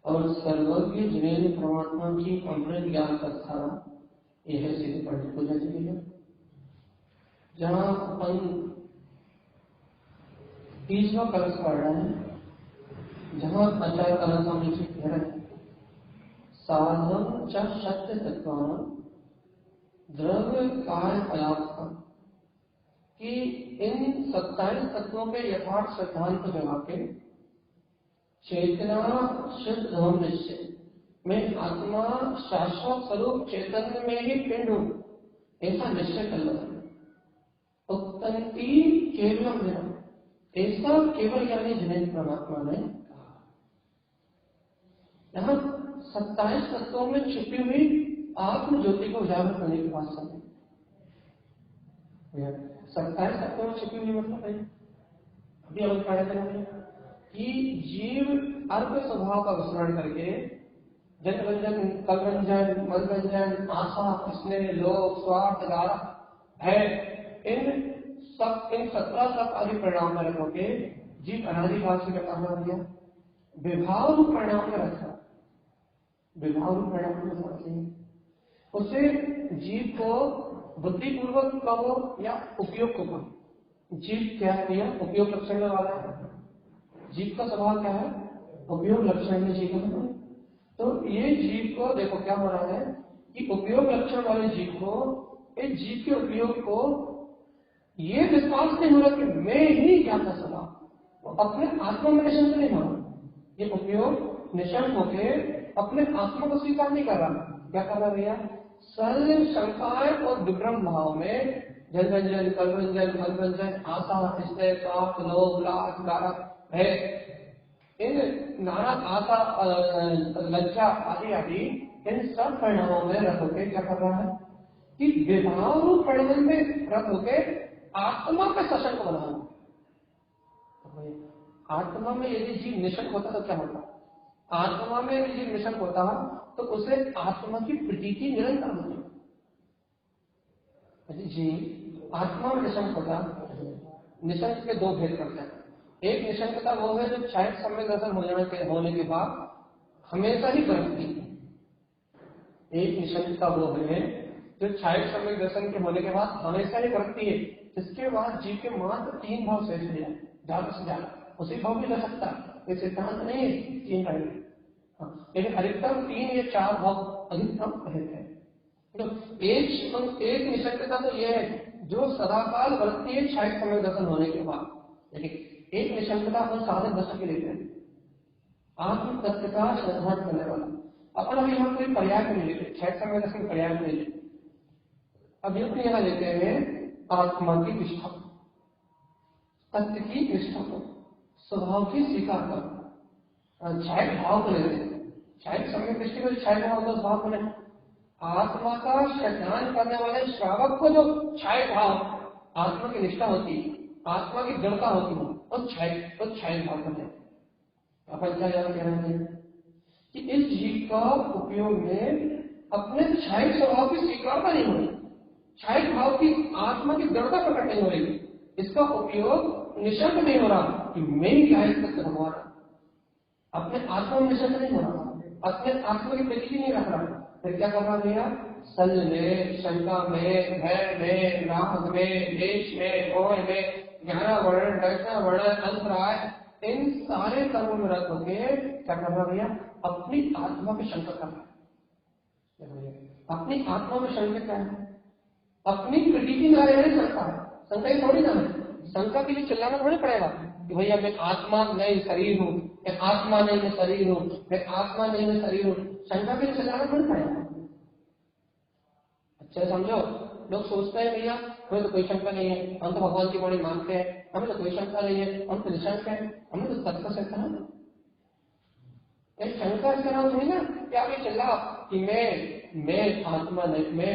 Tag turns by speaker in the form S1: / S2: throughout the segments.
S1: और सर्वज्ञ जिनेन्द्र परमात्मा की अमृत ज्ञान कथा यह है श्री पंडित पूजा जी की, जहाँ अपन 30वां कलश पढ़ रहे हैं, जहाँ 50 कलशों में से कह रहे हैं साधन च सत्य तत्वान द्रव्य काय पदार्थ, कि इन 27 तत्वों के यथार्थ सिद्धांत को जगा के चेतना शुद्ध धर्म निश्चय में आत्मा शाश्वत स्वरूप चैतन्य में ही पिंड हूं, ऐसा निश्चय कर लो। उत्पत्ति केवल जन्म, ऐसा केवल यानी जिनेन्द्र परमात्मा ने कहा। यहाँ 27 तत्वों में छिपी हुई आत्म ज्योति को उजागर करने की बात समझे। 27 तत्वों में छिपी हुई मतलब है अभी हम पढ़ा करेंगे कि जीव अर्थ स्वभाव का विस्मरण करके जन रंजन, कल रंजन, मन रंजन, आशा, स्नेह, लोभ, स्वार्थ, गाढ़, भय, इन 17 सब आदि परिणाम में रखोगे जीव अनादिकाल से क्या हो गया, विभाव रूप परिणाम में रखा, विभाव रूप परिणाम में रखा। उसे जीव को बुद्धिपूर्वक कहो या उपयोग को कहो। जीव क्या है भैया, उपयोग लक्षण वाला है। जीव का स्वभाव क्या है, उपयोग लक्षण में जीव है। तो ये जीव को देखो क्या हो रहा है कि उपयोग लक्षण वाले जीव को, इस जीव के उपयोग को ये विश्वास नहीं हो रहा कि मैं ही ज्ञाता सदा, वो अपने आत्मा में निशंक नहीं हो रहा। ये उपयोग निशंक होके अपने आत्मा को स्वीकार नहीं कर रहा। क्या कर रहा भैया, सर्व शंकाएं और विभ्रम भाव में जनरंजन, कलरंजन, मनरंजन, आशा, स्नेह, स्वार्थ, लोभ, लाभ, गारा, भय, इन नाना आशा, लज्जा आदि आदि इन सब परिणामों में रख होके क्या कर रहा है कि विभाव रूप परिणाम में रख होके आत्मा पे सशंक बनाना। आत्मा में यदि जीव निशंक होता तो क्या होता, आत्मा में यदि जीव निशंक होता तो उसे आत्मा की प्रतीति निरंतर होती। जीव आत्मा में निशंक होता, निशंक के दो भेद करते हैं। एक निशंकता वो है जो क्षायक सम्यक दर्शन होने के बाद हमेशा ही बरतती है। एक निशंकता वो है जो क्षायक सम्यक दर्शन के होने के बाद हमेशा ही बरतती है, जिसके बाद जीव के मात्र 3 भाव शेष हो जाए, ज्यादा से ज्यादा उसी भाव भी रह सकता है। ये सिद्धांत नहीं है 3 रहेंगे, लेकिन अधिकतम 3 या 4 भाव अधिकतम रहते हैं। तो एक निशंकता तो यह है जो सदाकाल बरतती है क्षायक सम्यक दर्शन होने के बाद। लेकिन एक निशंकता अपन साधन दशा के लेते हैं, आत्म तत्व का सिद्धांत करने वाला। अपन अभी हम कोई पर्याय नहीं लेते, क्षायक सम्यक दर्शन पर्याय नहीं लेते। अब ये यहाँ लेते हैं आत्मा की निष्ठा, तत्व की निष्ठा को, स्वभाव की स्वीकार कर, छाया भाव को लेते हैं। छाया समय दृष्टि को छाया भाव का स्वभाव को नहीं, आत्मा का ज्ञान करने वाले श्रावक को जो छाया भाव आत्मा की निष्ठा होती है, आत्मा की दृढ़ता होती है, उस छाया भाव को नहीं। अपन क्या कह रहे हैं कि इस जीव का उपयोग में अपने छाया स्वभाव की स्वीकारता नहीं हो रही, छाया भाव की आत्मा की दृढ़ता प्रकट नहीं हो रही, इसका उपयोग निशंक नहीं हो रहा कि मैं ही क्या भगवान, अपने आत्मा में निशंक नहीं हो रहा, अपने आत्मा की प्रतीति नहीं रख रहा। फिर क्या कर रहा भैया, सल में, शंका में, भय में, राग में, देश में, मोह में, ज्ञान वर्ण, दर्शन वर्ण, अंतराय, इन सारे कर्मों में रख होके क्या कर रहा भैया, अपनी आत्मा पे शंका कर रहा है। अपनी आत्मा में शंका क्या है, अपनी प्रतीति में रहने शंका है। शंका ही थोड़ी ना है, शंका के लिए चिल्लाना थोड़ी पड़ेगा कि भैया मैं आत्मा नहीं शरीर हूँ, मैं आत्मा नहीं मैं शरीर हूँ, मैं आत्मा नहीं मैं शरीर हूँ। शंका के लिए चिल्लाना थोड़ी पड़ेगा। अच्छा समझो, लोग सोचते हैं भैया हमें तो कोई शंका नहीं है, हम तो भगवान की वाणी मानते हैं, हमें तो कोई शंका नहीं है, हम तो निशंक है, हमें तो तत्व शंका है। शंका इसका नाम थोड़ी ना कि आप ये चिल्ला कि मैं आत्मा नहीं, मैं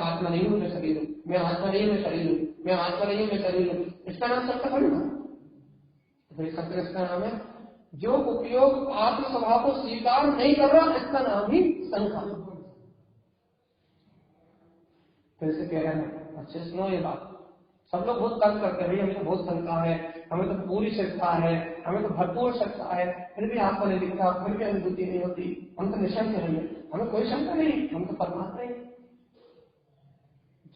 S1: आत्मा नहीं हूँ मैं शरीर हूँ, मैं आत्मा नहीं मैं शरीर हूँ, मैं आत्मा नहीं हूँ मैं शरीर हूँ, इसका नाम शंका थोड़ी ना। शंका इसका नाम है जो उपयोग आत्म स्वभाव को स्वीकार नहीं कर रहा, इसका नाम ही शंका। फिर से कह रहे हैं, अच्छे सुनो ये बात, सब लोग बहुत तर्क करते हैं, हमें तो बहुत शंका है, हमें तो पूरी श्रद्धा है, हमें तो भरपूर श्रद्धा है, फिर भी आत्मा नहीं दिखता, फिर भी अनुभूति नहीं होती, हम तो निशंक है, हमें कोई शंका नहीं, हम तो परमात्मा ही।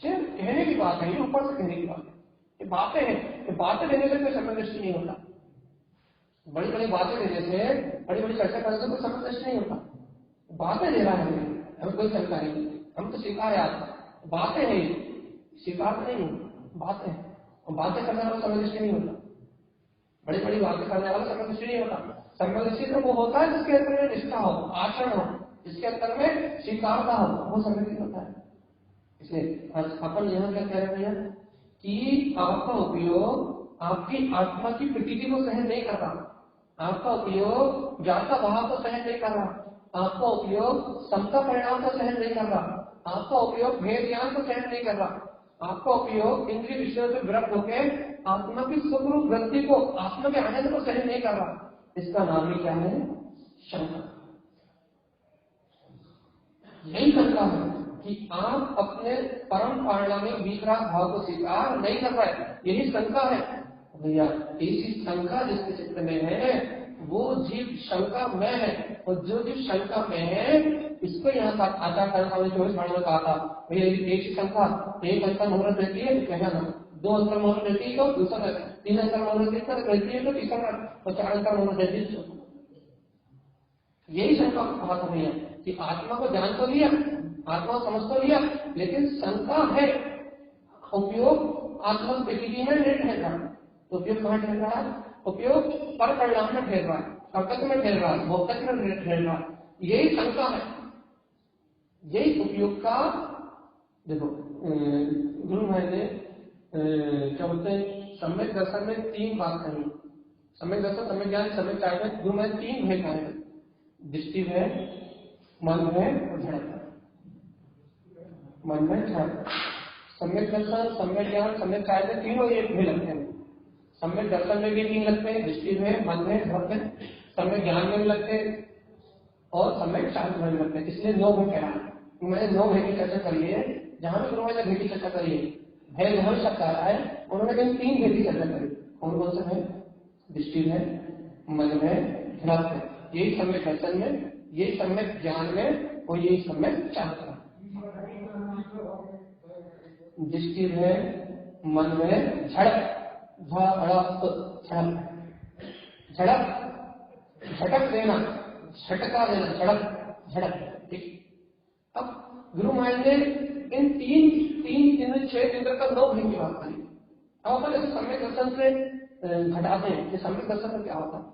S1: कहने की बात है, ये ऊपर से कहने की बात है, ये बातें हैं, ये बातें देने से कोई समय दृष्टि नहीं होता, बड़ी बड़ी बातें देने से, बड़ी बड़ी चर्चा करने से कोई समय दृष्टि नहीं होता। बातें दे रहा है हमें कोई शंका नहीं, हम तो स्वीकार है आत्मा, बातें नहीं स्वीकार नहीं, बातें, और बातें करने वाला समय दृष्टि नहीं होता, बड़ी बड़ी बातें करने वाला समय दृष्टि नहीं होता। समय दृष्टि तो वो होता है जिसके अंदर में निष्ठा हो, आचरण हो, जिसके अंदर में स्वीकारता हो, वो समय दृष्टि होता है। इसलिए अपन यहाँ क्या कह रहे हैं भैया कि आपका उपयोग आपकी आत्मा की प्रतीति को सहन नहीं कर रहा, आपका उपयोग जाता भाव को सहन नहीं कर रहा, आपका उपयोग समता परिणाम को सहन नहीं कर रहा, आपका उपयोग भेद ज्ञान को सहन नहीं कर रहा, आपका उपयोग इंद्रिय विषयों से विरक्त होकर आत्मा की स्वरूप वृत्ति को, आत्मा के आनंद को सहन नहीं कर रहा, इसका नाम ही क्या है, शंका। यही शंका है कि आप अपने परम पारिणामिक विराग भाव को स्वीकार नहीं कर रहे, यही शंका है भैया। ऐसी शंका जिसके चित्त में है वो जीव शंका में है, और जो जीव शंका में है इसको यहाँ का आचार्य 24 वाणी में कहा था भैया एक ही शंका, एक अंतर मुहूर्त रहती है तो कहना ना, दो अंतर मुहूर्त रहती है तो दूसरा, तीन अंतर मुहूर्त रहती है तो तीसरा, और चार अंतर मुहूर्त रहती है तो। यही शंका कहा था भैया कि आत्मा को जान तो लिया, आत्मा को समझ तो लिया, लेकिन शंका है, उपयोग आत्मा प्रकृति में नहीं ठहर रहा, तो उपयोग कहाँ ठहर रहा है, उपयोग पर परिणाम में ठहर रहा है, कर्तव्य में ठहर रहा है, भोक्तव्य में ठहर रहा है, यही शंका है। यही उपयोग का देखो गुरु महाराज ने क्या बोलते हैं, सम्यक दर्शन में तीन बात कही, सम्यक दर्शन, सम्यक ज्ञान, सम्यक चाय में गुरु महाराज तीन भेद कहे, दृष्टि है, मन है और झड़प है, मन में झड़प। सम्यक दर्शन, सम्यक ज्ञान, सम्यक चाय में तीनों एक भी लगते हैं, सम्यक दर्शन में भी तीन लगते हैं, दृष्टि में, मन में, झड़प में, सम्यक ज्ञान में भी लगते हैं और सम्यक चाय में भी लगते हैं, इसलिए 9 भेद कह रहा है। मैंने 9 भेद की चर्चा करी है, जहां भी गुरु महाराज ने भेद की चर्चा करी है, भेद जहां शब्द आ रहा है उन्होंने कहीं 3 भेद की चर्चा करी, कौन कौन से है, दृष्टि में, मन में, झड़प में, यही सम्यक दर्शन में, यही सम्यक ज्ञान में और यही सम्यक चाय में। दृष्टि में, मन में झड़प, झड़प, झटक देना, झटका देना, झड़प, ठीक। अब गुरु महाराज ने इन तीन 6 इंद्र का 9 भेद की बात करी। अब अपन इसे सम्यक दर्शन से घटाते हैं कि सम्यक दर्शन में क्या होता है,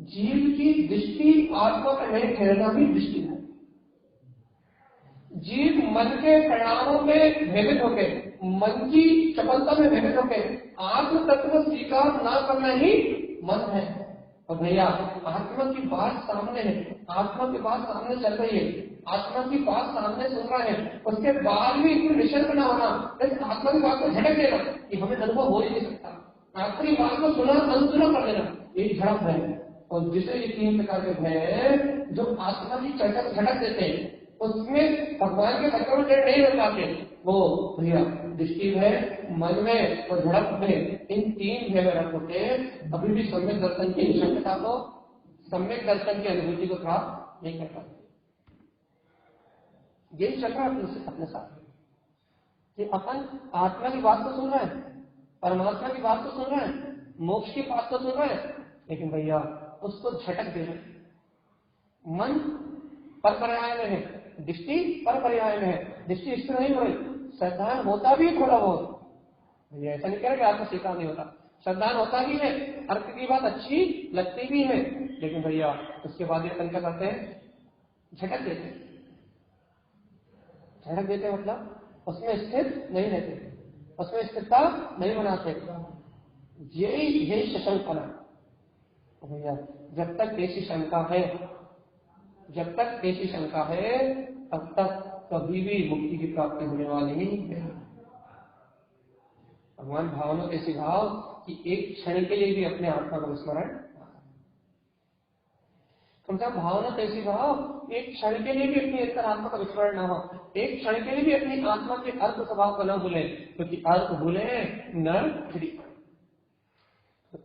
S1: जीव की दृष्टि आत्मा का नहीं ठहरना भी दृष्टि है, जीव मन के परिणामों में भ्रमित होके, मन की चपलता में भ्रमित होके आत्म तत्व को स्वीकार न करना ही मन है। और भैया आत्मा की बात सामने है, आत्मा की बात सामने चल रही है, आत्मा की बात सामने सुन रहा है, उसके बाद भी इतनी निश्चल बना होना, लेकिन आत्मा की बात को झटक देना कि हमें अनुभव हो ही नहीं सकता। आखिरी बात को सुना अनसुना कर देना, ये झड़प है। और जिसे ये तीन प्रकार के भय है जो आत्मा की चर्चा को झटक देते हैं, उसमें भगवान के भक्तों में नहीं रह पाते। वो भैया दृष्टि है, मन में और झड़प में, इन तीन भय में रख होते अभी भी सम्यक दर्शन की निशंकता को, सम्यक दर्शन की अनुभूति को प्राप्त नहीं कर पाते। यही चल रहा है अपने साथ कि अपन आत्मा की बात तो सुन रहे हैं, परमात्मा की बात तो सुन रहे हैं, मोक्ष की बात तो सुन रहे हैं, लेकिन भैया उसको झटक दे रहे। मन पर पर्याय में है, दृष्टि पर पर्याय में है, दृष्टि स्थिर नहीं हो रही, श्रद्धान होता भी थोड़ा बहुत, भैया ऐसा नहीं कह रहा कि आपको स्वीकार नहीं होता, श्रद्धान होता भी है, अर्थ की बात अच्छी लगती भी है, लेकिन भैया उसके बाद ये अपन क्या करते हैं, झटक देते। झटक देते मतलब उसमें स्थिर नहीं रहते, उसमें स्थिरता नहीं बनाते। यही शशंकना भैया, जब तक ऐसी शंका है, जब तक ऐसी शंका है तब तक कभी भी मुक्ति की प्राप्ति होने वाली नहीं है। भगवान भावना ऐसी भाव कि एक क्षण के लिए भी अपने आत्मा का स्मरण, भावना ऐसी भाव एक क्षण के लिए भी अपनी अंतरात्मा का विस्मरण न हो, एक क्षण के लिए भी अपनी आत्मा के अर्थ स्वभाव को न भूले, क्योंकि अर्थ भूले नर फ्री,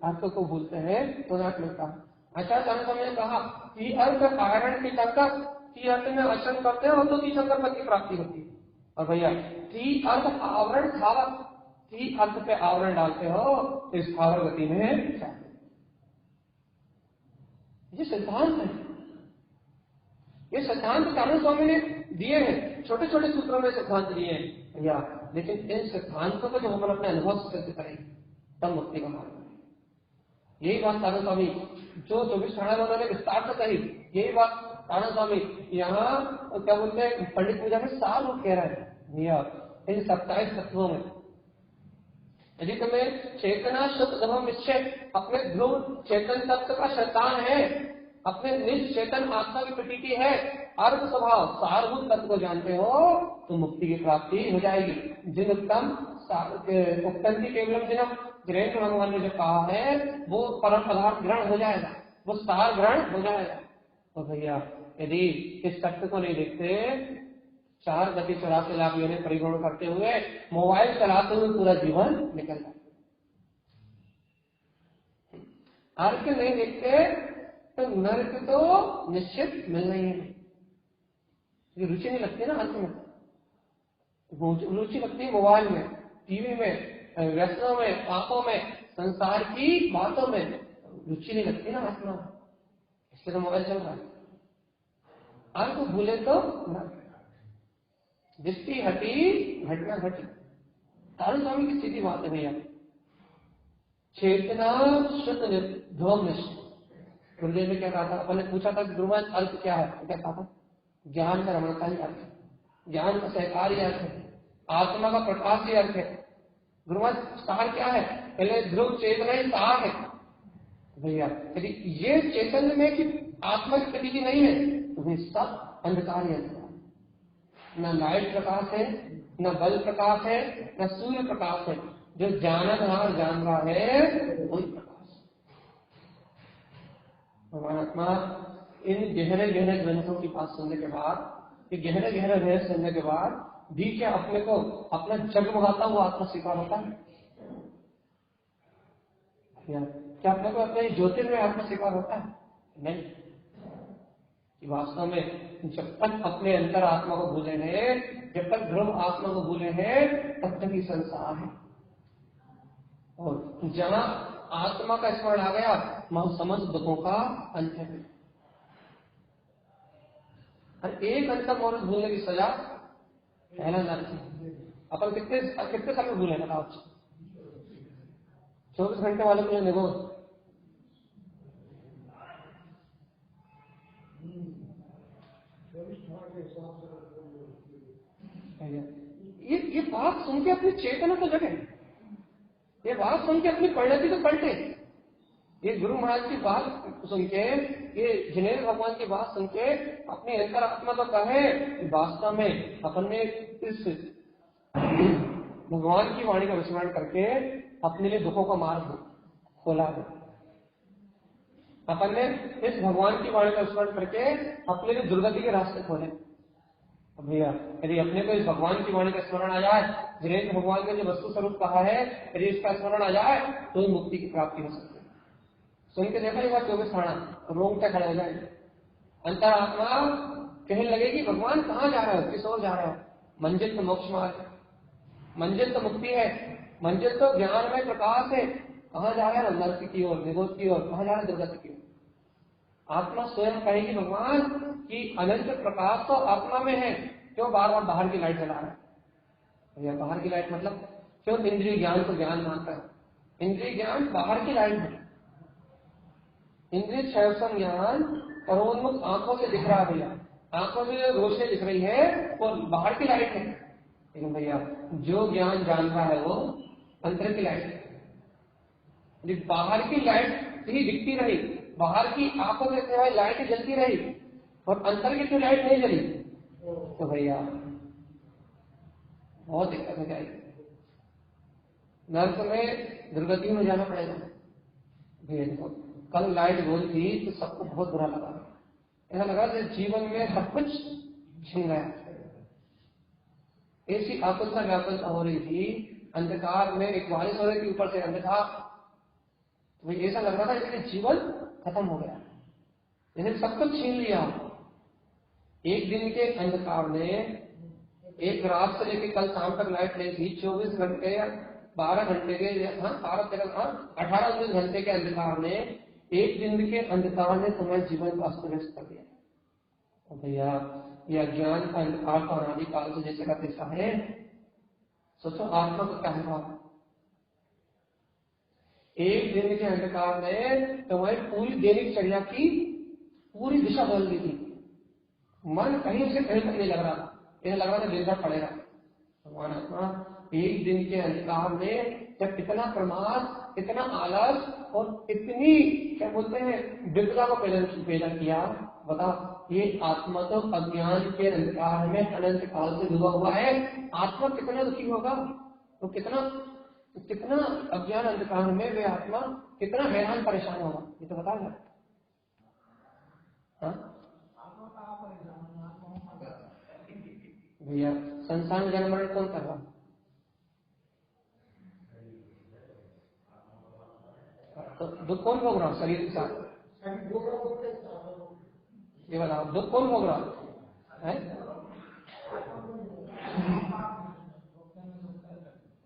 S1: अर्थ को भूलते हैं तो नरक मिलता है। आचार्य स्वामी ने कहा कि अर्थ कारण की शंकर, की अर्थ में आचरण करते हो तो तीसंकर पद की प्राप्ति होती है। और भैया ती अर्थ आवरण स्थावर, ती अर्थ पे आवरण डालते हो तो स्थावर गति में, ये सिद्धांत है, ये सिद्धांत चाणक्य स्वामी ने दिए हैं, छोटे छोटे सूत्रों में सिद्धांत दिए हैं भैया, लेकिन इन सिद्धांतों को जब हम अपने अनुभव से सिद्ध करेंगे तब मुक्ति का मार्ग है। यही बात चाणक्य स्वामी जो 24 खाना उन्होंने विस्तार से कही, यही बात चाणक्य स्वामी यहाँ क्या बोलते हैं पंडित पूजा में सार रूप कह रहा है भैया, इन 27 तत्वों में यदि तुम्हें चेतना शुद्ध धर्म निश्चय, अपने ध्रुव चेतन तत्व का शैतान है, अपने निज चेतन आत्मा की प्रतीति है, अर्थ स्वभाव सारभूत तत्व को जानते हो तो मुक्ति की प्राप्ति हो जाएगी। जिन उत्तम उत्पत्ति केवलम जिन ग्रह भगवान ने जो कहा है वो परम पदार्थ ग्रहण हो जाएगा, वो सार ग्रहण हो जाएगा। तो भैया यदि इस तत्व को नहीं देखते, 4 गति 84 लाख योनि परिभ्रमण करते हुए मोबाइल चलाते हुए पूरा जीवन निकल जाता, अर्थ नहीं देखते तो नरक तो निश्चित मिलना ही है। रुचि नहीं लगती ना अर्थ में, रुचि लगती है मोबाइल में, टीवी में, व्यसनों में, पापों में, संसार की बातों में, रुचि नहीं लगती ना आत्मा, इसलिए तो मोबाइल चल रहा है। अर्थ भूले तो दृष्टि हटी घटना घटी। तारण स्वामी की सीधी बात है भैया, चेतना शुद्ध ध्रुव निश्चय। गुरुदेव ने क्या कहा था, अपन ने पूछा था गुरुमान अर्थ क्या है, तो क्या कहा था, ज्ञान का रमणता ही अर्थ है, ज्ञान का सहकार ही अर्थ है, आत्मा का प्रकाश ही अर्थ है। गुरुमान सार क्या है, पहले ध्रुव चेतना ही सार है भैया। यदि ये चेतन में कि आत्मा की प्रतीति नहीं है तो वे सब अंधकार ही अंधकार, न लाइट प्रकाश है, न बल प्रकाश है, न सूर्य प्रकाश है, जो जाननहार जान रहा है वही प्रकाश। परमात्मा इन गहरे गहरे ग्रंथों की बात सुनने के बाद, ये गहरे गहरे रहस्य सुनने के बाद भी क्या अपने को अपना जगमगाता हुआ आत्मा स्वीकार होता है? क्या अपने को अपने ज्योतिर्मय आत्मा स्वीकार होता है? नहीं। वास्तव में जब तक अपने अंतर आत्मा को भूले हैं, जब तक ध्रुव आत्मा को भूले हैं, तब तक ही संसार है। और जहां आत्मा का स्मरण आ गया वहां समस्त दुखों का अंत है। और एक अंतर मुहूर्त भूलने की सजा पहला नरक है। अपन कितने समय भूले बताओ? 24 घंटे वाले को निगोद, ये बात सुन के अपनी चेतना को जगे, ये बात सुन के अपनी परिणति को पलटे। ये गुरु महाराज की बात सुन के, ये जिनेन्द्र भगवान की बात सुन के अपनी अंतरात्मा को कहे कि वास्तव में अपन ने इस भगवान की वाणी का विस्मरण करके अपने लिए दुखों का मार्ग खोला है। अपन ने इस भगवान की वाणी का विस्मरण करके अपने लिए दुर्गति के रास्ते खोले। भैया यदि अपने को इस भगवान की वाणी का स्मरण आ जाए, जिनेन्द्र भगवान ने जो वस्तु स्वरूप कहा है, यदि इसका स्मरण आ जाए तो मुक्ति की प्राप्ति हो सकती है। सुन के देखा एक बार 24 खाना रोंगटे खड़े हो जाएंगे। अंतरात्मा कहने लगेगी भगवान कहाँ जा रहे हो, किस ओर जा रहे हो? मंजिल तो मोक्ष मार्ग, मंजिल तो मुक्ति है, मंजिल तो ज्ञान में प्रकाश है। कहाँ जा रहे हैं? नरक की ओर, निरोध की ओर। कहाँ जा रहे हैं? दुर्गति की ओर। आत्मा स्वयं कहेगी भगवान कि अनंत प्रकाश तो आत्मा में है, क्यों बार बार बाहर की लाइट जला रहा है? या बाहर की लाइट मतलब क्यों इंद्रिय ज्ञान को ज्ञान मानता है? इंद्रिय ज्ञान बाहर की लाइट है। इंद्रिय क्षयसन ज्ञान करोन्मुख आंखों से दिख रहा है भैया, आंखों में रोशनी दिख रही है वो बाहर की लाइट है। लेकिन भैया जो ज्ञान जान रहा है वो अंतर की लाइट है। बाहर की लाइट ही दिखती रही, बाहर की आंखों से सिवाय लाइट जलती रही और अंतर की लाइट नहीं जली, तो भैया बहुत दिक्कत हो जाएगी। नर्क में दुर्गति में जाना पड़ेगा भैया। देखो कल लाइट गोल थी तो सबको बहुत बुरा लगा, ऐसा लगा कि जीवन में सब कुछ छिन गया। ऐसी आकुलता व्याकुलता हो रही थी, अंधकार में एक बारिश हो रही थी, ऊपर से अंधकार, तो ऐसा लग रहा था जैसे जीवन खत्म हो गया, जैसे सब कुछ छीन लिया। एक दिन के अंधकार ने, एक रात से लेकर कल शाम तक लाइट नहीं थी, 24 घंटे 12 घंटे के 18-19 घंटे के अंधकार ने, एक दिन के अंधकार ने तुम्हारे जीवन को अस्त व्यस्त कर दिया। तो भैया यह अज्ञान का अंधकार का अनादिकाल से जैसे का तैसा है। सोचो आत्मा को क्या हुआ। एक दिन के अंधकार ने तुम्हारी पूरी दैनिक चर्या की पूरी दिशा बदल दी थी। मन कहीं से कहीं तक नहीं लग रहा था, यह लग रहा था दिन भर पड़ेगा। भगवान आत्मा एक दिन के अंधकार में जब इतना प्रमाद, इतना आलस और इतनी क्या बोलते हैं विद्या को पैदा किया, बताओ ये आत्मा तो अज्ञान के अंधकार में अनंत काल से डूबा हुआ है। आत्मा कितना दुखी होगा, तो कितना अज्ञान अंधकार में वे आत्मा कितना हैरान परेशान होगा, ये तो बता रहा। भैया संसार में जन्म मरण कौन कर रहा? तो दुख कौन भोग रहा? शरीर के साथ ये बताओ, दुख कौन भोग रहा है?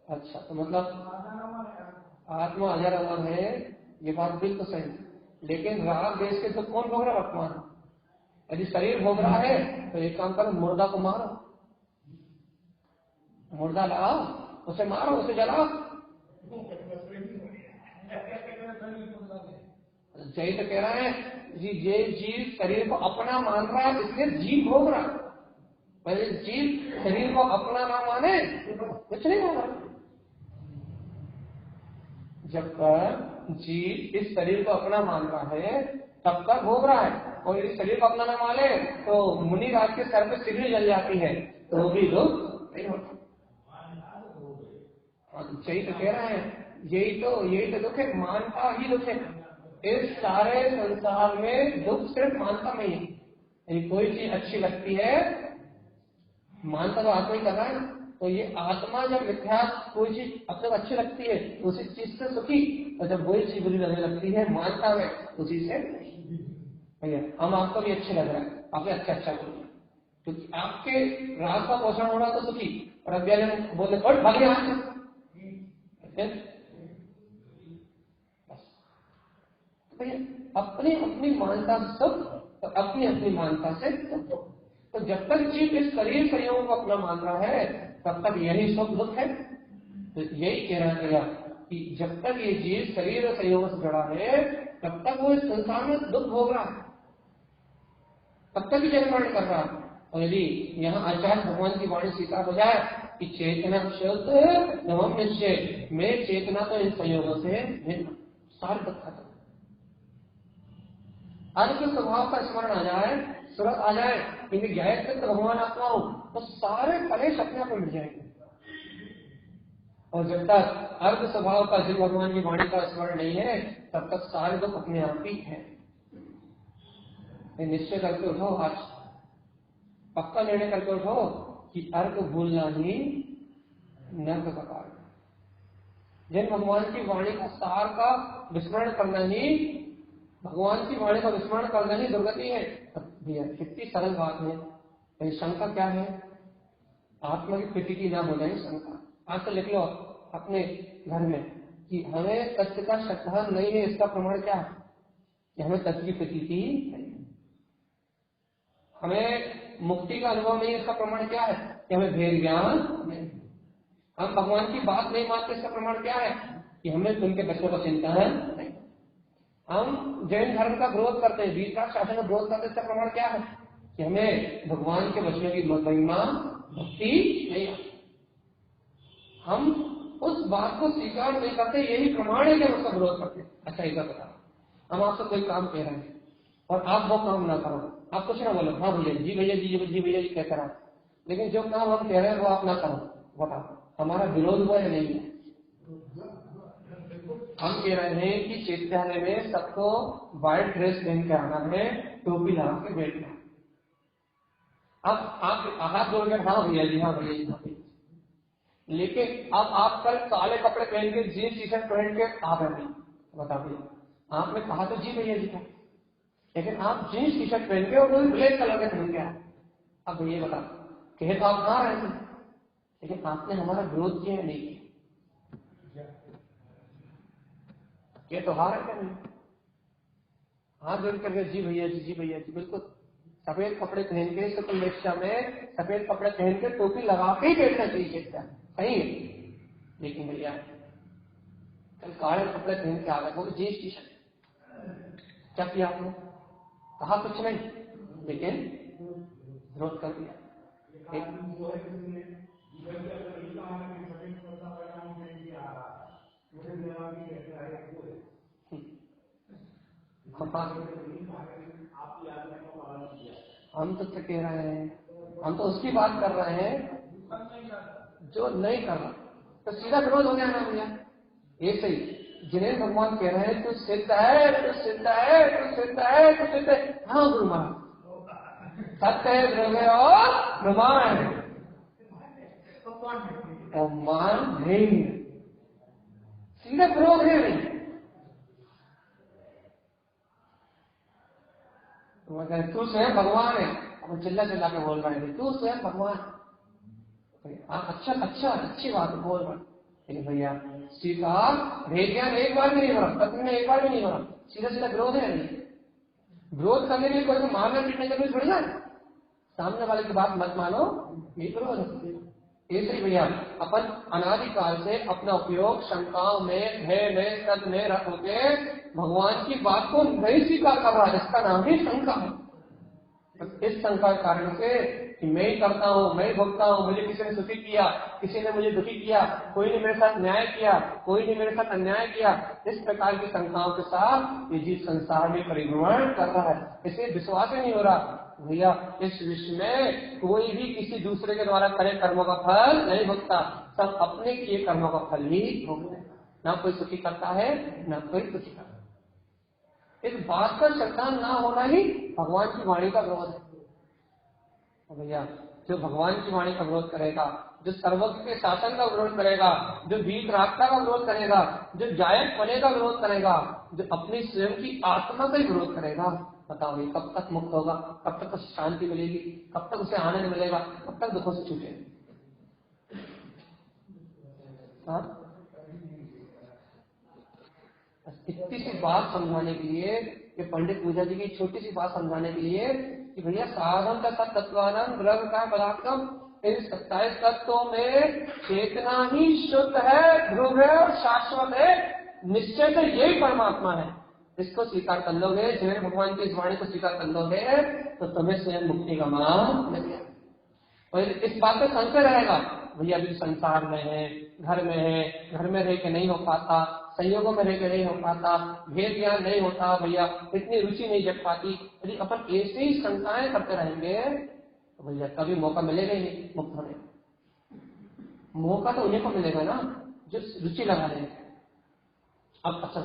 S1: अच्छा, तो मतलब आत्मा अजर अमर है, ये बात बिल्कुल सही। लेकिन राग देश के दुख कौन भोग रहा? वर्तमान। यदि शरीर भोग रहा है तो एक काम करो, मुर्दा को मारो, मुर्दा लाओ, उसे मारो, उसे जलाओ। जय तो कह रहा है जी, ये जीव शरीर को अपना मान रहा है, इसलिए जीव भोग रहा। पहले जीव शरीर को अपना ना माने कुछ नहीं होगा। जब तक जीव इस शरीर को अपना मान रहा है तब तक भोग रहा है, और यदि शरीर को अपना ना माने तो मुनि राज के सर पे सिगड़ी जल जाती है, तो वो भी दुख नहीं होता। यही तो कह रहा है, यही तो दुख है, मानता ही दुख है। इस सारे संसार में दुख सिर्फ मानता में ही। यदि कोई चीज अच्छी लगती है, मानता तो आत्मा ही कर रहा है, तो ये आत्मा जब मिथ्या कोई चीज अब तक अच्छी लगती है उसी चीज से सुखी, और जब वही चीज बुरी लगने लगती है मानता है उसी से भैया हम आपको भी अच्छे लग रहा है, आप अच्छा करिए, क्योंकि आपके राग का पोषण हो रहा तो सुखी, और अब बोले और भाग यहाँ अपनी अपनी मानता से सुख, तो अपनी अपनी मानता से दुख। तो जब तक जीव इस शरीर संयोग को अपना मान रहा है तब तक यही सुख दुख है। तो यही कहना गया कि जब तक ये जीव शरीर और संयोग से जुड़ा है तब तक वो इस संसार में दुख भोग रहा है, तब तक ही जन्म मरण कर रहा है। और यदि यहाँ अचानक भगवान की वाणी स्वीकार हो जाए कि चेतना शुद्ध एवं निश्चय, में चेतना तो इन संयोगों से भिन्न, सारे तक खत्म। अंत स्वभाव का स्मरण आ जाए, सूरत आ जाए कि गायत्री तो भगवान आत्मा हो, तो सारे कलेश अपने आप मिट जाएंगे। और जब तक अर्ध स्वभाव का जिन भगवान की वाणी का स्मरण नहीं है, तब तक सारे दुख अपने आप ही है। निश्चय करके उठो, आज पक्का निर्णय करके उठो कि अर्घ भूलना ही नर्क का कारण। जिन भगवान की वाणी का सार का विस्मरण करना ही, भगवान की वाणी का विस्मरण करना ही दुर्गति है। भैया कितनी सरल बात है। शंका क्या है? आत्मा की प्रीति की ना हो जाए शंका। आज तो लिख लो अपने घर में कि हमें तत्व का श्रद्धा नहीं है, इसका प्रमाण क्या है? कि हमें तत्व की प्रतीति नहीं, हमें मुक्ति का अनुभव नहीं, इसका प्रमाण क्या है? कि हमें भेद ज्ञान नहीं, हम भगवान की बात नहीं मानते, इसका प्रमाण क्या है? कि हमें उनके बच्चों का चिंतन नहीं, हम जैन धर्म का विरोध करते हैं, वीतराग शासन का विरोध करते हैं, इसका प्रमाण क्या है? कि हमें भगवान के वचनों की महिमा भक्ति नहीं, हम उस बात को स्वीकार नहीं करते, यही प्रमाण है कि हम उसका विरोध करते हैं। अच्छा इधर बताओ, हम आपसे कोई काम कह रहे हैं और आप वो काम ना करो, आप कुछ ना बोलो, हाँ भैया जी, भैया जी, जी भैया जी कहते रहो, लेकिन जो काम हम कह रहे हैं वो आप ना करो, बताओ हमारा विरोध हुआ या नहीं है? हम कह रहे हैं कि चित्तालय में सबको व्हाइट ड्रेस पहन के आना है, टोपी लगा के बैठना। अब आप हाथ जोड़कर हाँ भैया जी, हाँ भैया जी, हाँ भैया, लेकिन अब आप कल काले कपड़े पहन के जीन्स टी शर्ट पहन के आप हैं, बता भैया आपने कहा तो जी भैया जी का, लेकिन आप जीन्स टी शर्ट पहन के और कोई ब्लैक कलर के पहन के, अब भैया बता कहे तो आप कहाँ रहे थे, लेकिन आपने हमारा विरोध किया नहीं किया, ये तो हार है क्या? नहीं, हाथ जोड़ करके जी भैया जी, जी भैया जी, बिल्कुल सफेद कपड़े पहन के शुक्ल दीक्षा में सफेद कपड़े पहन के टोपी लगा के ही बैठना चाहिए, सही है। लेकिन भैया कल काले कपड़े पहन के आ गए, वो जीन्स टी शर्ट, क्या किया आपने? कहा कुछ नहीं, लेकिन विरोध कर दिया। हम तो क्या कह रहे हैं, हम तो उसकी बात कर रहे हैं जो नहीं कर रहा, तो सीधा विरोध हो गया ना भैया। ये सही, जिन्हें भगवान कह रहे हैं तू सिद्ध है, तू सिद्ध है, तू सिद्ध है, तू सिद्ध है, हाँ गुरु महाराज सत्य है, द्रव्य और प्रमाण है, और मान नहीं, सीधा विरोध है नहीं। तू स्वयं भगवान है, अब चिल्ला चिल्ला के बोल रहे हैं तू स्वयं भगवान, अच्छा अच्छा अच्छी बात है बोल रहे, लेकिन भैया स्वीकार भेज्ञान एक बार भी नहीं हो रहा, तत्व में एक बार भी नहीं हो रहा, सीधा सीधा विरोध है नहीं। विरोध करने के लिए कोई मारने पीटने का भी थोड़ी ना, सामने वाले की बात मत मानो, ये विरोध है। इसलिए भैया अपन अनादिकाल से अपना उपयोग शंकाओं में, भय में, सद में रख के भगवान की बात को नहीं स्वीकार कर रहा है, इसका नाम ही शंका है। इस शंका के कारण से कि मैं ही करता हूँ, मैं ही भोगता हूँ, मुझे किसी ने सुखी किया, किसी ने मुझे दुखी किया, कोई ने मेरे साथ न्याय किया, कोई ने मेरे साथ अन्याय किया, इस प्रकार की शंकाओं के साथ ये जीव संसार में परिभ्रमण कर रहा है, इसे विश्वास ही नहीं हो रहा। भैया इस विश्व में कोई भी किसी दूसरे के द्वारा करे कर्मों का फल नहीं भोगता, सब अपने किए कर्मों का फल ही भोगते हैं, ना कोई सुखी करता है ना कोई दुखी करता है। इस बात का श्रद्धा ना होना ही भगवान की वाणी का विरोध है। भैया जो भगवान की वाणी का विरोध करेगा, जो सर्वज्ञ के शासन का विरोध करेगा, जो वीतरागता का विरोध करेगा, जो जायक पने का विरोध करेगा, जो अपनी स्वयं की आत्मा का ही विरोध करेगा, बताओ ये कब तक मुक्त होगा, कब तक उसे शांति मिलेगी, कब तक उसे आनंद मिलेगा, कब तक दुखों से छूटेगा? इतनी सी बात समझाने के लिए, ये पंडित पूजा जी की छोटी सी बात समझाने के लिए कि भैया साधन तथा तत्वानंद द्रव्य का पदार्थम, इन 27 तत्वों में चेतना ही शुद्ध है, ध्रुव है और शाश्वत है, निश्चय से यही परमात्मा है। इसको स्वीकार कर लोगे, जैन भगवान की इस वाणी को स्वीकार कर लोगे, तो तुम्हें स्वयं मुक्ति का मार्ग मिल गया। और इस बात पे संशय रहेगा, भैया अभी संसार में है, घर में रह के नहीं हो पाता, संयोगों में रह के नहीं हो पाता, भेद ज्ञान नहीं होता, भैया इतनी रुचि नहीं जग पाती। यदि अपन ऐसे ही शंकाएं करते रहेंगे तो भैया कभी मौका मिलेगा ही नहीं मुक्त होने का। मौका तो उन्हीं को मिलेगा ना जो रुचि लगा लेंगे। अब अच्छा,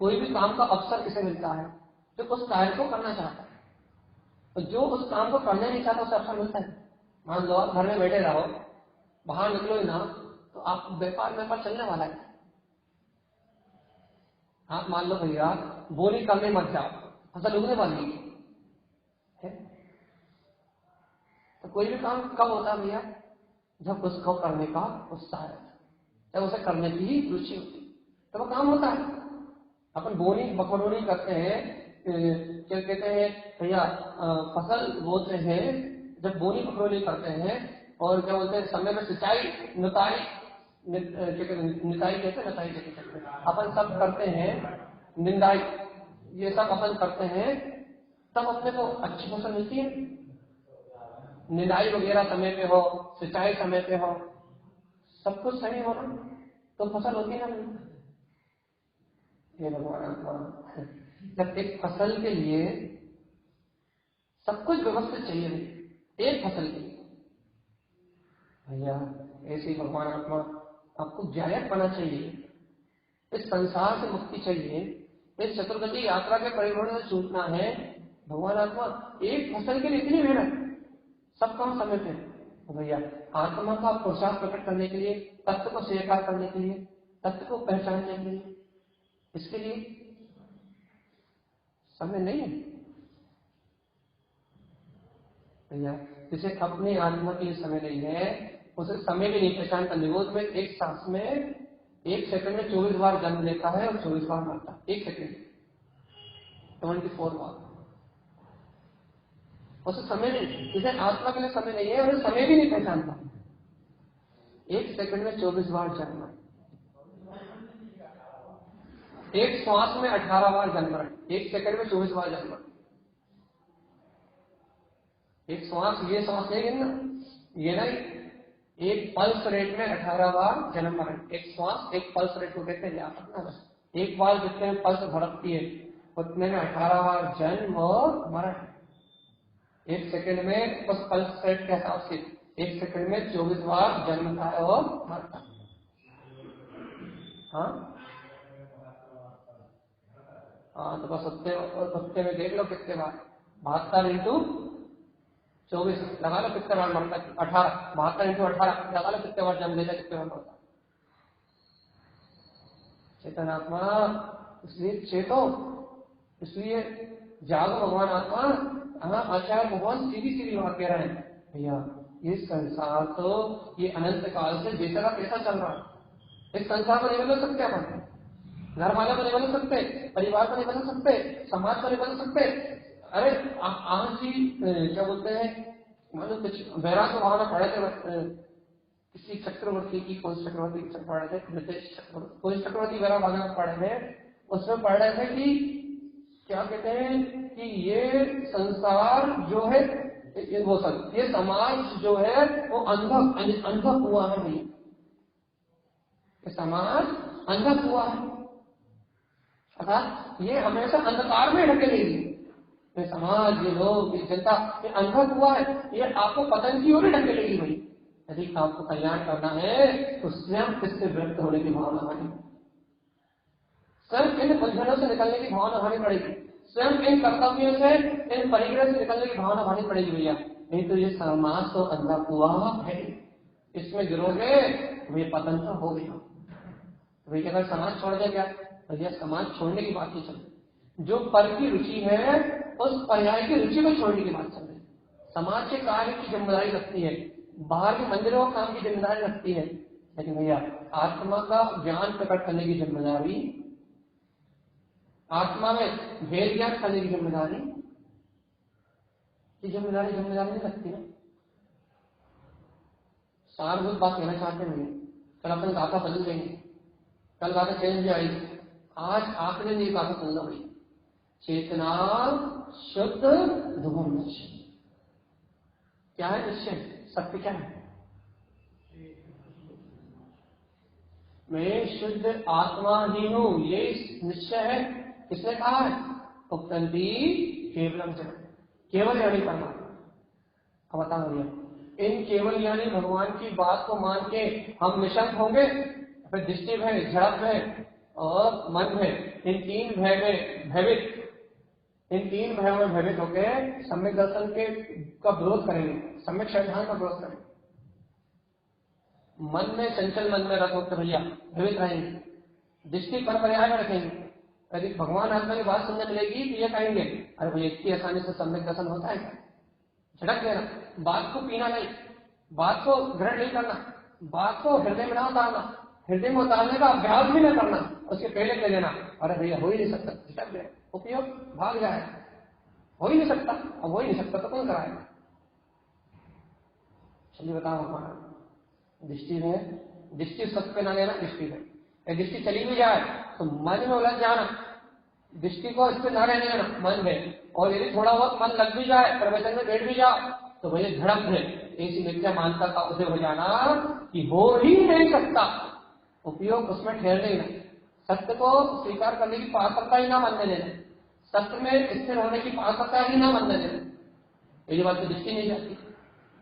S1: कोई भी काम का अवसर किसे मिलता है? जो उस कार्य को करना चाहता है, तो जो उस काम को करने नहीं चाहता उसे अवसर मिलता है। मान लो आप घर में बैठे रहो, बाहर निकलो ही ना, तो आप व्यापार चलने वाला है। आप मान लो भैया बोली करने मत जाओ, फसल उगने वाली है। तो कोई भी काम कब होता है भैया? जब उसको करने का उत्साह है, जब उसे करने की रुचि होती, तो वो काम होता है। अपन बोनी बकरोनी करते हैं, क्या कहते हैं भैया, फसल बोते हैं, जब बोनी बकरोनी करते हैं, और क्या बोलते हैं समय में सिंचाई निताई कहते हैं, अपन सब करते हैं, निंदाई, ये सब अपन करते हैं, तब अपने को अच्छी फसल मिलती है। निंदाई वगैरह समय पे हो, सिंचाई समय पे हो, सब कुछ सही हो ना, तो फसल होती है ना। ये भगवान, जब एक फसल के लिए सब कुछ व्यवस्थित चाहिए, एक फसल के लिए भैया, ऐसे ही भगवान आत्मा आपको जायक बना चाहिए, इस संसार से मुक्ति चाहिए, इस चतुर्गति यात्रा के परिवर्तन से छूटना है। भगवान आत्मा एक फसल के लिए इतनी मेहनत, सब काम समय पे। तो भैया आत्मा का पुरुषार्थ प्रकट करने के लिए, तत्व को स्वीकार करने के लिए, तत्व को पहचानने के लिए, इसके लिए समय नहीं है भैया। जिसे अपनी आत्मा के लिए समय नहीं है, उसे समय भी नहीं पहचानता। निरोध में एक सांस में, एक सेकंड में 24 बार जन्म लेता है और 24 बार मरता है। एक सेकंड 24 बार, उसे समय नहीं, जिसे आत्मा के लिए समय नहीं है, उसे समय भी नहीं पहचानता। एक सेकंड में 24 बार जन्म, एक श्वास में 18 बार जन्म, एक सेकंड में 24 बार जन्म। एक श्वास, ये श्वास नहीं गिनना, ये नहीं, एक पल्स रेट में 18 बार जन्म मरण। एक श्वास, एक पल्स रेट को कहते हैं, अपना एक बार जितने में पल्स धड़कती है उतने में 18 बार जन्म और मरण। एक सेकंड में उस पल्स रेट के हिसाब से एक सेकंड में 24 बार जन्म था और मरता। हाँ तो बस हफ्ते में देख लो कितने बार, 72 इंटू 24 लगा लो कितने बार मरता है, 18, 72 इंटू 18 लगा लो कितने बार जन्म लेता, कितने बार मरता। चेतनात्मा, इसलिए चेतो, इसलिए जागो भगवान आत्मा। हाँ आचार्य भगवान सीधी सीधी बात कह रहे हैं भैया, ये संसार तो ये अनंत काल से जैसा का कैसा चल रहा है। इस संसार में नहीं बदल सकते अपन, घर वाले को नहीं बदल सकते, परिवार को नहीं बदल सकते, समाज को नहीं बदल सकते। अरे आज ही क्या बोलते हैं, मतलब कुछ बैराग को वहां पढ़े थे, किसी चक्रवर्ती की, कौन चक्रवर्ती की पढ़ रहे थे, ब्रिटिश चक्रवर्ती, कोई चक्रवर्ती बैराग वहां पढ़े थे, उसमें पढ़ रहे थे कि क्या कहते हैं कि ये संसार जो है, वो सब ये समाज जो है वो अंधा हुआ है नहीं, ये समाज अंधा हुआ है, अर्थात ये हमेशा अंधकार में ढकेलेगी। ये समाज, ये लोग, ये जनता, ये अंधा हुआ है, ये आपको पतन की ओर ढकेलेगी भाई। यदि आपको कल्याण करना है तो स्वयं इससे व्यक्त होने की भावना होनी, स्वयं इन बंधनों से निकलने की भावना होनी पड़ेगी, स्वयं इन कर्तव्यों से, इन परिग्रह से निकलने की भावना होनी पड़ेगी भैया। नहीं तो ये समाज तो अंधा हुआ है, इसमें गिरोगे तो ये पतन तो हो गया। भैया अगर समाज छोड़ दे क्या, भैया समाज छोड़ने की बात नहीं चल रही, जो पर की रुचि है उस पर्याय की रुचि को छोड़ने की बात चल रही। समाज के कार्य की जिम्मेदारी रखती है, बाहर के मंदिरों का काम की जिम्मेदारी रखती है, लेकिन भैया आत्मा का ज्ञान प्रकट करने की जिम्मेदारी, आत्मा में भेद ज्ञान करने की जिम्मेदारी, ये जिम्मेदारी नहीं लगती ना। सारभूत बात कहना चाहते हैं, कल अपन गाथा बदल देंगे, कल गाथा चेंज आएगी, आज आखिरी नहीं गाथा सुन लो भाई, चेतना शुद्ध ध्रुव निश्चय। क्या है निश्चय? सत्य क्या है? मैं शुद्ध आत्मा ही हूं, ये निश्चय है। किसने कहा है? उक्तंती केवलम जगत, केवल यानी परमात्मा। अब बताओ भैया, इन केवल यानी भगवान की बात को मान के हम निशंक होंगे? फिर दृष्टि भय, झड़प भय और मन भय, इन तीन भय में भयभीत, इन तीन भयों में भयभीत होकर सम्यक दर्शन के का विरोध करेंगे, सम्यक श्रद्धा का विरोध करेंगे। मन में, चंचल मन में रख होकर भैया भयभीत रहेंगे, दृष्टि पर पर्याय में रखेंगे। यदि भगवान आत्मा की बात सुनने मिलेगी तो ये कहेंगे, अरे भैया इतनी आसानी से सम्यक दर्शन होता है क्या? झटक देना, बात को पीना नहीं, बात को ग्रहण नहीं करना, बात को हृदय में ना उतारना, हृदय में उतारने का अभ्यास भी न करना, उसके पहले कह देना अरे भैया हो ही नहीं सकता, झटक दे, उपयोग भाग जाए, हो ही नहीं सकता। अब हो ही नहीं सकता तो कौन कराएगा? चलिए बताओ, हमारा दृष्टि में, दृष्टि सत्य पे ना लेना, दृष्टि में दृष्टि चली भी जाए तो मन में उलझ जाना, दृष्टि को इस पे ना रहने देना मन में। और यदि थोड़ा बहुत मन लग भी जाए, प्रवचन में बैठ भी जाओ तो भैया झड़प है, ऐसी मिथ्या मानता का उदय हो जाना कि हो ही नहीं सकता, उपयोग उसमें ठहरने ही नहीं, सत्य को स्वीकार करने की पात्रता ही ना मानने देना, सत्य में स्थिर होने की पात्रता ही ना मानने देना। यही बात तो दृष्टि नहीं जाती।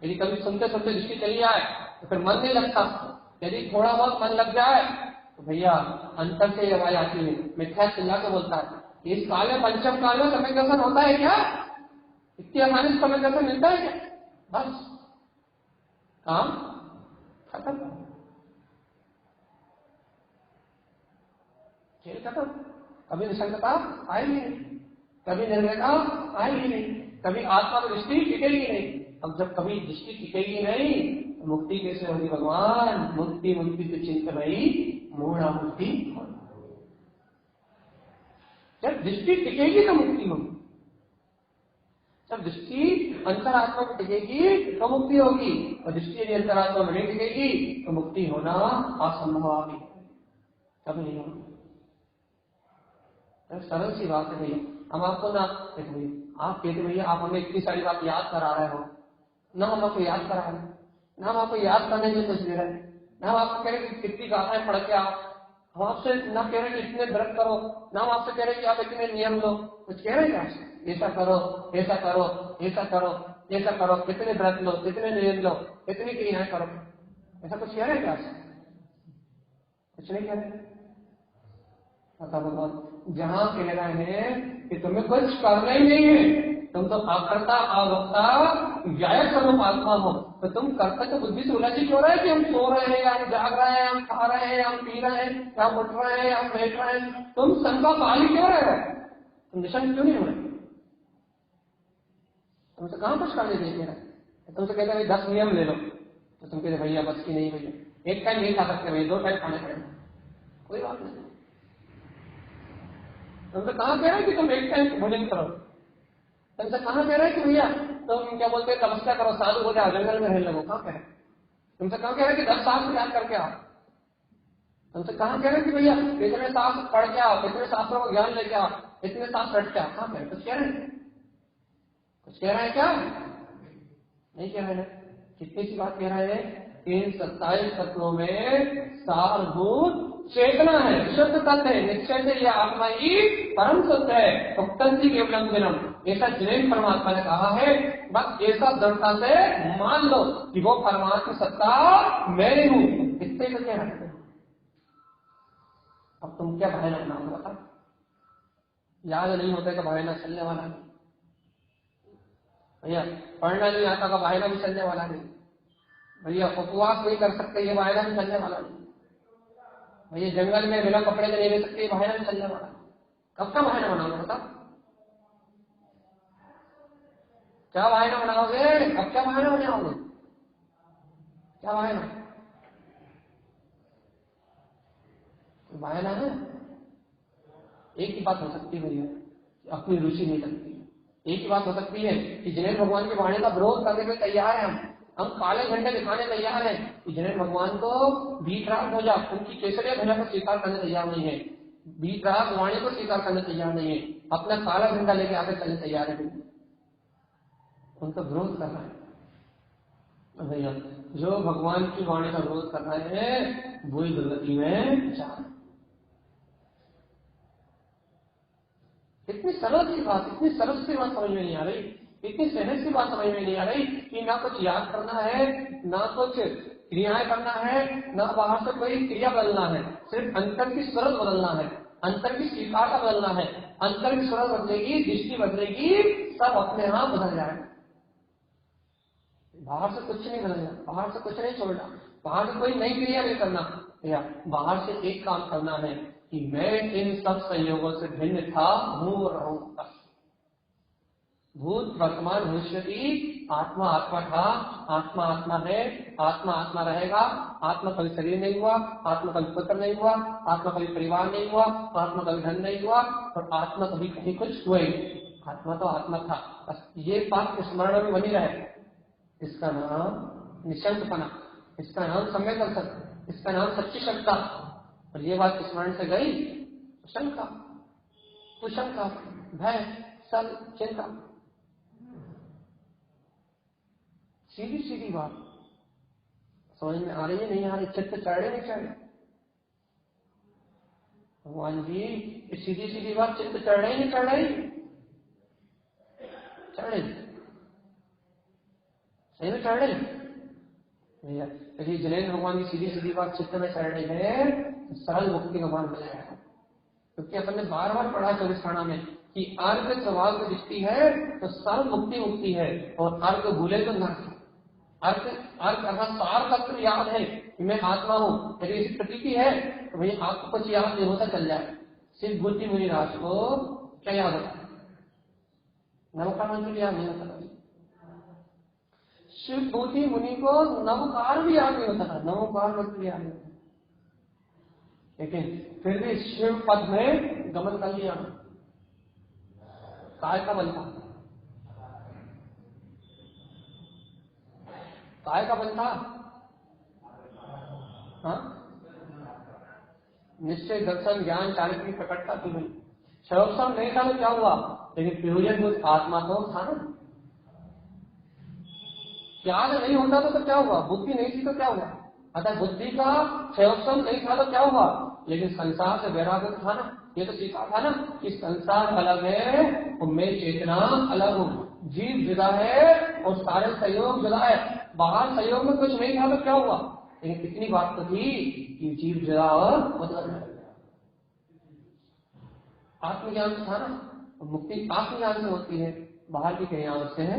S1: यदि कभी सुनते सुनते दृष्टि चली आए तो फिर मन नहीं लगता, यदि थोड़ा बहुत मन लग जाए तो भैया अंतर से आवाज आती है, मिथ्या चिल्ला के बोलता है इस काल में, पंचम काल में सम्यक दर्शन होता है क्या? इतनी आसानी से सम्यक दर्शन मिलता है क्या? बस काम खत्म, खेल खत्म। कभी निशंकता आएगी नहीं, कभी निर्भयता आएगी नहीं, कभी आत्मा में दृष्टि टिकेगी नहीं। अब जब कभी दृष्टि टिकेगी नहीं तो मुक्ति कैसे होगी भगवान? मुक्ति मुक्ति से चिंत रही मूढ़ा मुक्ति। जब दृष्टि टिकेगी तो मुक्ति होगी, जब दृष्टि अंतरात्मा में टिकेगी तो मुक्ति होगी, और दृष्टि यदि अंतरात्मा में नहीं टिकेगी तो मुक्ति होना असंभव आगे कभी नहीं होगी। सरल सी बात है भैया। हम आपको ना देखो भैया, आप कहते भैया आप हमें इतनी सारी बात याद करा रहे हो, ना हम आपको याद करा रहे हैं, ना हम आपको याद करने की कुछ दे रहे हैं, ना हम आपको कह रहे कि कितनी गाथाएं पढ़ के आओ, हम आपसे ना कह रहे कि इतने व्रत करो, ना हम आपसे कह रहे कि आप इतने नियम लो, कुछ कह रहे हैं क्या? ऐसा करो, ऐसा करो, ऐसा करो, ऐसा करो, कितने व्रत लो, कितने नियम लो, कितनी क्रियाएं करो, ऐसा कुछ कह रहे हैं क्या? कुछ नहीं कह रहे। अतः भगवान जहां कह रहे हैं कि तुम्हें कुछ करना ही नहीं है, तुम तो अकर्ता अभोक्ता व्यायक स्वरूप आत्मा हो, तो तुम कर्तव्य बुद्धि से उलझ क्यों रहे कि हम सो रहे हैं, हम जाग रहे हैं, हम खा रहे हैं, हम पी रहे हैं, हम उठ रहे हैं, हम बैठ रहे हैं, तुम शंका पाली क्यों रहे हो? तुम निशंक क्यों नहीं हो रहे? तुमसे कहां कुछ करने दे रहे? तुमसे कहते भाई 10 नियम ले लो, तो तुम कहते भैया बस की नहीं भैया, एक टाइम नहीं खा सकते भैया, 2 टाइम खाने पड़ेंगे, कोई बात नहीं। तुमसे कहां कह रहे हैं कि तुम एक टाइम भोजन करो? तुमसे कहां कह रहे हैं कि भैया तुम क्या बोलते हैं तपस्या करो, साधु हो जाओ, जंगल में रहने लगो? कहां कह रहे? तुमसे कहां कह रहे हैं कि 10 शास्त्र याद करके आओ? तुमसे कहां कह रहे हैं कि भैया इतने शास्त्र पढ़ के आओ, इतने शास्त्रों का ज्ञान लेके आओ, इतने शास्त्र रट के आओ? कहां कह रहे? कुछ कह रहे हैं? कुछ कह रहे हैं क्या? नहीं कह रहे हैं। कितनी सी बात कह रहे हैं? इन 27 तत्वों में सारभूत चेतना है, शुद्ध तत्व है, निश्चय से यह आत्मा ही परम शुद्ध है, उक्तंती केवलम दिनम, ऐसा जिनेन परमात्मा ने कहा है। बस ऐसा दृढ़ता से मान लो कि वो परमात्मा सत्ता मैं हूं, इससे तो क्या रखते हो? अब तुम क्या बहाना बनाओगे बता? याद नहीं होता का बहाना चलने वाला नहीं भैया, पढ़ना नहीं आता का बहाना भी चलने वाला नहीं भैया, उपवास नहीं कर सकते ये बहाना भी चलने वाला नहीं भैया, जंगल में बिना कपड़े के नहीं रह सकते ये बहाना भी चलने वाला। कब का बहाना बनाओगे बता? क्या बहाना बनाओगे? अब क्या बहाना बनाओगे? क्या बहाना? बहाना है? एक ही बात हो सकती है भैया, अपनी रुचि नहीं लगती। एक ही बात हो सकती है कि जिनेन भगवान के बहाने का विरोध करने के तैयार है, हम काले झंडे दिखाने तैयार हैं कि जिनेन भगवान को बीतराग हो जाओ, उनकी केसरिया ध्वजा को स्वीकार करने तैयार नहीं है, बीतराग वाणी को स्वीकार करने तैयार नहीं है, अपना काला झंडा लेके आगे चलने तैयार है, उनका विरोध कर रहा है। भैया जो भगवान की वाणी का विरोध कर रहे हैं वही दुर्गति में जा रहे। इतनी सरल सी बात, इतनी सरल सी बात समझ में नहीं आ रही, इतनी सहज सी बात समझ में नहीं आ रही कि ना कुछ याद करना है, ना कुछ क्रियाएं करना है, ना बाहर से कोई क्रिया बदलना है, सिर्फ अंतर की सूरत बदलना है, अंतर की स्वीकारता बदलना है। अंतर की सूरत बदलेगी, दृष्टि बदलेगी, सब अपने आप बदल जाएगा। बाहर से कुछ नहीं बदलना, बाहर से कुछ नहीं छोड़ना, बाहर से कोई नई क्रिया नहीं करना, या बाहर से एक काम करना है कि मैं इन सब संयोगों से भिन्न था, हूं और रहूंगा। भूत वर्तमान भविष्य की आत्मा आत्मा था, आत्मा आत्मा है, आत्मा आत्मा रहेगा। आत्मा कभी शरीर नहीं हुआ, आत्मा कभी पुत्र नहीं हुआ, आत्मा कभी परिवार नहीं हुआ, आत्मा कभी धन नहीं हुआ, और आत्मा कभी कहीं कुछ हुआ ही नहीं। आत्मा तो आत्मा था। बस ये बात स्मरण में बनी रहे। इसका नाम निशंकपना, इसका नाम सम्यक दर्शन, इसका नाम सच्ची शंका। और ये बात स्मरण से गई, शंका, कुशंका, भय, सल, चिंता, सीधी सीधी बात समझ में आ रही है, नहीं आ रही, चित्त चढ़े नहीं चढ़े। भगवान जी सीधी सीधी बात चित्त चढ़ रही नहीं चढ़ रही, चढ़े सही में चढ़ रही भैया। यदि जिनेन्द्र भगवान की सीधी सीधी बात चित्त में चढ़ रही है तो सरल मुक्ति का मार्ग मिल जाएगा। क्योंकि अपन ने बार बार पढ़ा 24 खाना में कि अर्घ स्वभाव की दृष्टि है तो सरल मुक्ति मुक्ति है, और अर्घ भूले तो नर्क। अर्थ अर्थात सार तत्व याद है कि मैं आत्मा हूं, यदि ऐसी प्रतीति है तो भैया आपको कुछ याद नहीं होता चल जाए। सिर्फ बुद्धि मुनि राज को क्या याद होता है? नवकार मंत्र याद नहीं होता। शिव बुद्धि मुनि को नवकार भी याद नहीं होता था, नवकार मंत्र याद नहीं होता, लेकिन फिर भी शिव पद में गमन कर लिया। काय का बल था, काय का बल था, हाँ निश्चय दर्शन ज्ञान चारित्र की प्रकटता थी भाई। क्षयोत्सव नहीं था तो क्या हुआ, लेकिन प्रयोजन आत्मा तो था ना। ज्ञान नहीं होता तो क्या हुआ, बुद्धि नहीं थी तो क्या हुआ। अतः बुद्धि का क्षयोत्सव नहीं था तो क्या हुआ, लेकिन संसार से वैराग्य था ना। ये तो सीखा था ना कि संसार अलग है और मैं चेतना अलग हूँ। जीव जुदा है और सारे सहयोग जुदा है। बाहर सहयोग में कुछ नहीं था तो क्या हुआ, लेकिन कितनी बात तो थी कि जीव जुदा और बदल। आत्मज्ञान तो था ना, मुक्ति आत्मज्ञान से होती है, बाहर की क्रियाओं से है।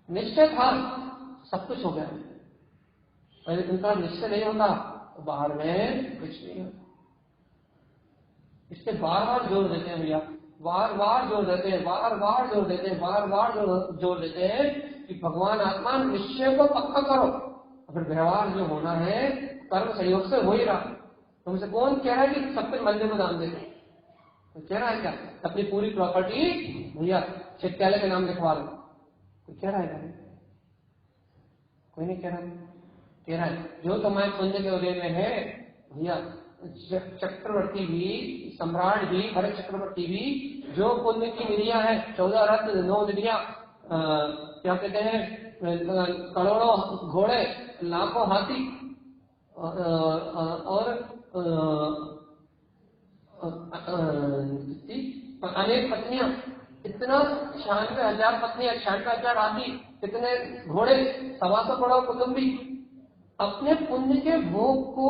S1: निश्चय था, सब कुछ हो गया। और उनका निश्चय नहीं होता तो बाहर में कुछ नहीं होता। इससे बार बार जोर देते हैं भैया, बार बार जोर देते हैं, बार बार जोर देते हैं, बार बार जोर देते हैं कि भगवान आत्मा निश्चय को पक्का करो। अगर व्यवहार जो होना है कर्म संयोग से हो ही रहा। तुमसे कौन कह रहा है कि सब कुछ मंदिर में दान देते? तो कह रहा है क्या अपनी पूरी प्रॉपर्टी भैया चिकित्सालय के नाम लिखवा लो? कोई कह रहा है? कोई नहीं कह रहा। कह रहा है जो तुम्हारे पुण्य के उदय में है भैया, चक्रवर्ती भी, सम्राट भी, भरत चक्रवर्ती भी, जो पुण्य की निधियां है, 14 रत्न 9 निधियां, क्या कहते हैं, करोड़ों घोड़े, लाखों हाथी और अनेक पत्नियां, इतना 96,000 पत्नियां, 96,000 हाथी, कितने घोड़े, 125 करोड़ कुटुंबी, अपने पुण्य के भोग को